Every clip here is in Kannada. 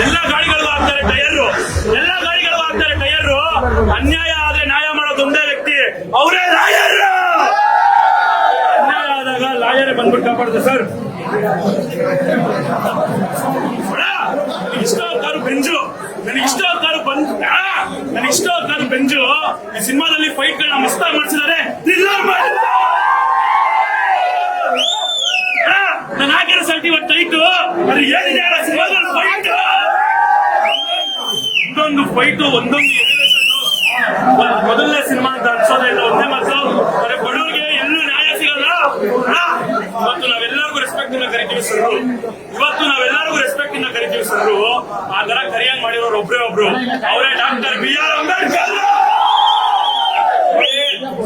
ಎಲ್ಲ ಗಾಡಿಗಳಿಗೂ ಹಾಕ್ತಾರೆ ಟೈರು, ಎಲ್ಲ ಗಾಡಿಗಳಿಗೂ ಹಾಕ್ತಾರೆ ಟೈರು. ಅನ್ಯಾಯ ಆದ್ರೆ ನ್ಯಾಯ ಮಾಡೋದು ಒಂದೇ ವ್ಯಕ್ತಿ, ಅವರೇ ಲಾಯರ್. ಅನ್ಯಾಯ ಆದಾಗ ಲಾಯರೇ ಬಂದ್ಬಿಟ್ಟು ಕಾಪಾಡುತ್ತೆ ಸರ್. ಇಷ್ಟ ಕಾರು ಬೆಂಜು, ನನಗೆ ಇಷ್ಟ ಕಾರು ಬಂದು, ನನಗೆ ಇಷ್ಟ ಕಾರು ಬೆಂಜು. ಈ ಸಿನಿಮಾದಲ್ಲಿ ಫೈಟ್ ಗಳನ್ನ ಮಸ್ತಾಗಿ ಮಾಡಿಸಿದ್ದಾರೆ. ನಾನು ಹಾಕಿರೋ ಸರ್ಟಿಫಿಕೇಟ್ ಟೈಟು ಅದು ಏನಿದೆ ಸಿನಿಮಾದಲ್ಲಿ ಫೈಟ್, ಒಂದೊಂದು ಫೈಟು ಒಂದೊಂದು ಎಲಿವೇಶನ್. ಮೊದಲನೇ ಸಿನಿಮಾ ಅಂತ ಅನ್ಸೋದೇ ಇಲ್ಲ. ಒಂದೇ ಮಾತು, ಬಡವರಿಗೆ ಎಲ್ಲೂ ನ್ಯಾಯ ಸಿಗಲ್ಲ. ಇವತ್ತು ನಾವೆಲ್ಲರಿಗೂ ರೆಸ್ಪೆಕ್ಟ್ ಇಂದ ಕರಿತೀವಿ ಸರ್, ಇವತ್ತು ನಾವೆಲ್ಲರಿಗೂ ರೆಸ್ಪೆಕ್ಟ್ ಇಂದ ಕರಿತೀವಿ ಸರ್. ಆ ತರ ಕರಿಯಂಗ್ ಮಾಡಿರೋರು ಒಬ್ರೇ ಒಬ್ರು, ಅವರೇ ಡಾಕ್ಟರ್ BR ಅಂಬೇಡ್ಕರ್.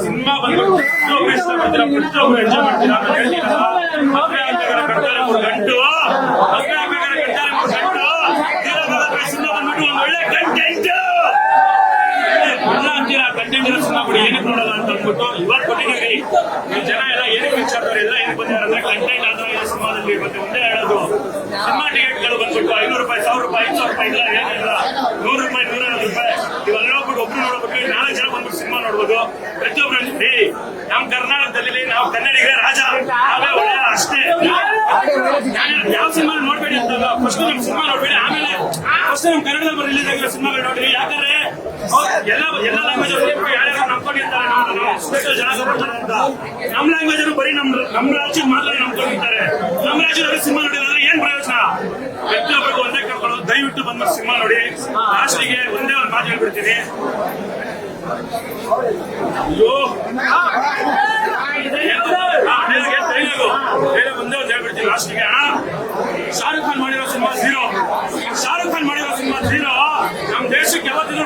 ಸಿನಿಮಾ ಬಂದು ಪ್ರತಿಯೊಬ್ರು ಇಷ್ಟ ಪಡ್ತೀರಾ, ಪ್ರತಿಯೊಬ್ರು ಎಂಜಾಯ್ ಮಾಡ್ತೀರಾ ಅಂತ ಹೇಳ್ತೀರಾ. ಮದುವೆ ಆಗ್ಬೇಕಾದ್ರೆ ಕಟ್ತಾರೆ 3 ಗಂಟು, ಮದುವೆ ಆಗ್ಬೇಕಾದ್ರೆ ಕಟ್ತಾರೆ 3 ಗಂಟು. ಸಿನಿಮಾ ಬಂದ್ಬಿಟ್ಟು ಒಂದು ಒಳ್ಳೆ ಕಂಟೆಂಟ್ ಎಲ್ಲ ಅಂತೀರಾ. ಕಂಟೆಂಟ್ ಇರೋ ಸಿನಿಮಾ ಬಿಡಿ, ಏನಕ್ಕೆ ನೋಡಲ್ಲ ಅಂತ ಅಂದ್ಬಿಟ್ಟು ಇವತ್ತು ಕೊಟ್ಟಿದ್ದೀವಿ. ಈ ಜನ ಎಲ್ಲ ಏನಕ್ಕೆ ವಿಚಾರದವ್ರು ಎಲ್ಲ ಏನಕ್ಕೆ ಬಂದಿದ್ದಾರೆ ಅಂದ್ರೆ ಕಂಟೆಂಟ್ ಆದ್ರೆ ಈ ಸಿನಿಮಾದಲ್ಲಿ ಮತ್ತೆ ಒಂದೇ ಹೇಳೋದು. ಸಿನಿಮಾ ಟಿಕೆಟ್ಗಳು ಬಂದ್ಬಿಟ್ಟು 500 ರೂಪಾಯಿ, 1000 ರೂಪಾಯಿ, 500 ರೂಪಾಯಿ ಇಲ್ಲ, ಏನಿಲ್ಲ 100 ರೂಪಾಯಿ, 150 ರೂಪಾಯಿ. ಇವೆಲ್ಲ ಹೋಗ್ಬಿಟ್ಟು ಒಬ್ರು ನೋಡ್ಬಿಟ್ಟು 4 ಜನ ಬಂದ್ಬಿಟ್ಟು ಸಿನಿಮಾ ನೋಡ್ಬೋದು. ಪ್ರತಿಯೊಬ್ರು ನಮ್ಮ ಕರ್ನಾಟಕದಲ್ಲಿ ನಾವು ಕನ್ನಡಿಗರೇ ರಾಜ, ನಾವೇ ಒಳ್ಳೆಯ ಅಷ್ಟೇ. ಯಾವ ಸಿನಿಮಾ ನೋಡ್ಬೇಡಿ ಅಂತಲ್ಲ, ಫಸ್ಟ್ ನಮ್ ಸಿನಿಮಾ ನೋಡ್ಬೇಡಿ, ಆಮೇಲೆ ಫಸ್ಟ್ ನಮ್ ಕನ್ನಡದಲ್ಲಿ ರಿಲೀಸ್ ಆಗಿರೋ ಸಿನಿಮಾಗಳು ನೋಡ್ರಿ. ಯಾಕಂದ್ರೆ ಎಲ್ಲ ಲ್ಯಾಂಗ್ವೇಜ್ ಯಾರ್ಯಾರು ನಂಬ್ಕೊಂಡಿರ್ತಾರೆ, ಸ್ಪೆಷಲ್ ಜನ ಬರ್ತಾರೆ ಅಂತ. ನಮ್ ಲ್ಯಾಂಗ್ವೇಜ್ ಬರೀ ನಮ್ ರಾಜ್ಯದ ಮಾತ್ರ ನಂಬ್ಕೊಂಡಿರ್ತಾರೆ. ನಮ್ ರಾಜ್ಯದಲ್ಲಿ ಸಿನಿಮಾ ನೋಡಿದ್ರೆ ಏನ್ ಪ್ರಯೋಜನ? ಪ್ರತಿಯೊಬ್ಬರಿಗೂ ಒಂದೇ ಕೇಳ್ಕೊಳ್ಳೋದು, ದಯವಿಟ್ಟು ಬಂದು ಸಿನಿಮಾ ನೋಡಿ. ಲಾಸ್ಟಿಗೆ ಒಂದೇ ಒಂದು ಮಾತು ಹೇಳ್ಬಿಡ್ತೀನಿ. ಒಂದೇ ಒಂದು ಹೇಳ್ಬಿಡ್ತೀನಿ ಲಾಸ್ಟಿಗೆ. ಶಾರುಖ್ ಖಾನ್ ಮಾಡಿರೋ ಸಿನಿಮಾ 0, ಶಾರುಖ್ ಖಾನ್ ಮಾಡಿರೋ ಸಿನಿಮಾ 0. ನಮ್ ದೇಶಕ್ಕೆ ಯಾವತ್ತಿದ್ರು